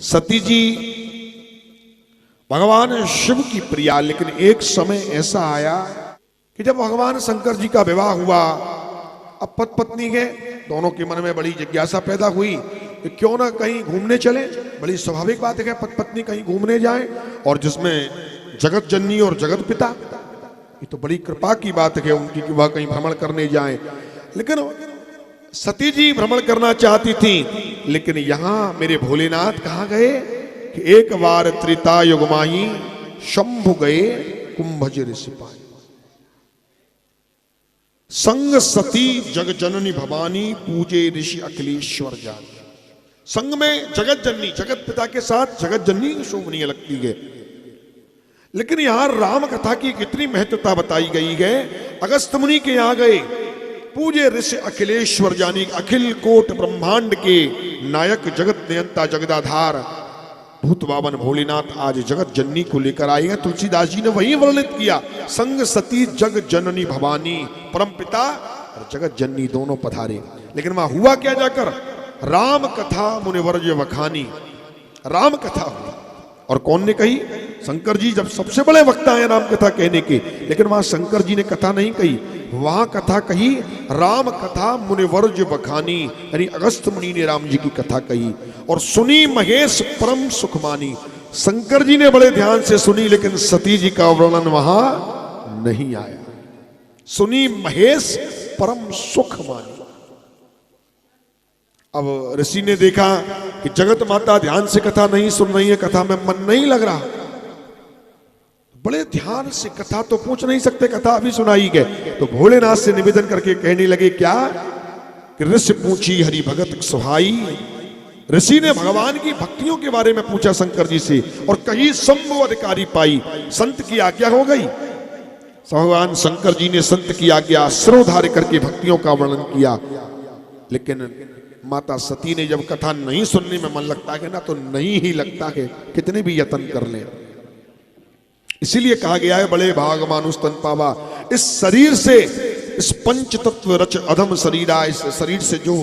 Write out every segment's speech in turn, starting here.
सती जी भगवान शिव की प्रिया, लेकिन एक समय ऐसा आया कि जब भगवान शंकर जी का विवाह हुआ, अब पति पत्नी के दोनों के मन में बड़ी जिज्ञासा पैदा हुई कि क्यों ना कहीं घूमने चले। बड़ी स्वाभाविक बात है कि पति पत्नी कहीं घूमने जाएं, और जिसमें जगत जननी और जगत पिता, ये तो बड़ी कृपा की बात है कि उनकी कि वह कहीं भ्रमण करने जाएं। लेकिन सती जी भ्रमण करना चाहती थी, लेकिन यहां मेरे भोलेनाथ कहां गए कि एक बार त्रेता युग माही शंभु गए कुंभज ऋषि पाए। संग सती जग जननी भवानी पूजे ऋषि अखिलेश्वर जान। संग में जगत जननी, जगत पिता के साथ जगत जननी शोभनीय लगती है। लेकिन यहां राम कथा की कितनी महत्वता बताई गई है। अगस्त मुनि के यहां गए, पूजे ऋषि अखिलेश्वर जानी, अखिल कोट ब्रह्मांड के नायक, जगत नियंता, जगदाधार भूत बावन भोलेनाथ आज जगत जननी को लेकर आए हैं। तुलसीदास जी ने वही वर्णित किया, संग सती जग जननी भवानी, परम पिता और जगत जननी दोनों पधारे। लेकिन वहां हुआ क्या जाकर, राम कथा मुनिवर्य वखानी, राम कथा हुई। और कौन ने कही? शंकर जी, जब सबसे बड़े वक्ता हैं राम कथा कहने के। लेकिन वहां शंकर जी ने कथा नहीं कही, वहां कथा कही राम कथा मुनिवर्य बखानी, यानी अगस्त मुनि ने राम जी की कथा कही और सुनी महेश परम सुखमानी। शंकर जी ने बड़े ध्यान से सुनी, लेकिन सती जी का वर्णन वहां नहीं आया। सुनी महेश परम सुखमानी। अब ऋषि ने देखा कि जगत माता ध्यान से कथा नहीं सुन रही है, कथा में मन नहीं लग रहा। बड़े ध्यान से कथा तो पूछ नहीं सकते, कथा अभी सुनाई गए। तो भोलेनाथ से निवेदन करके कहने लगे क्या कि ऋषि पूछी हरि भगत सुहाई। ऋषि ने भगवान की भक्तियों के बारे में पूछा शंकर जी से, और कहीं शंभु अधिकारी पाई। संत की आज्ञा हो गई। भगवान शंकर जी ने संत की आज्ञा सिरोधार्य करके भक्तियों का वर्णन किया। लेकिन माता सती ने जब कथा नहीं सुनने में मन लगता है ना, तो नहीं ही लगता है, कितने भी यत्न कर लें। इसीलिए कहा गया है बड़े भाग मानुष तन पावा। इस शरीर से, इस पंच तत्व रच अधम शरीरा, इस शरीर से जो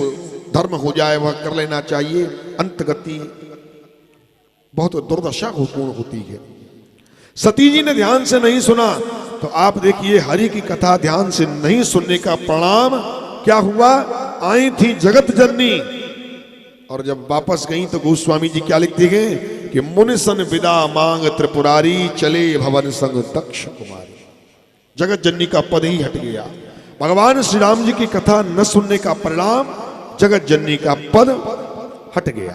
धर्म हो जाए वह कर लेना चाहिए। अंतगति बहुत दुर्दशा पूर्ण होती है। सती जी ने ध्यान से नहीं सुना, तो आप देखिए हरि की कथा ध्यान से नहीं सुनने का परिणाम क्या हुआ। आई थी जगत जननी, और जब वापस गई तो गोस्वामी जी क्या लिखते हैं कि मुनि सन विदा मांग त्रिपुरारी, चले भवन संग दक्ष कुमारी। जगत जननी का पद ही हट गया। भगवान श्री राम जी की कथा न सुनने का परिणाम जगत जननी का पद हट गया।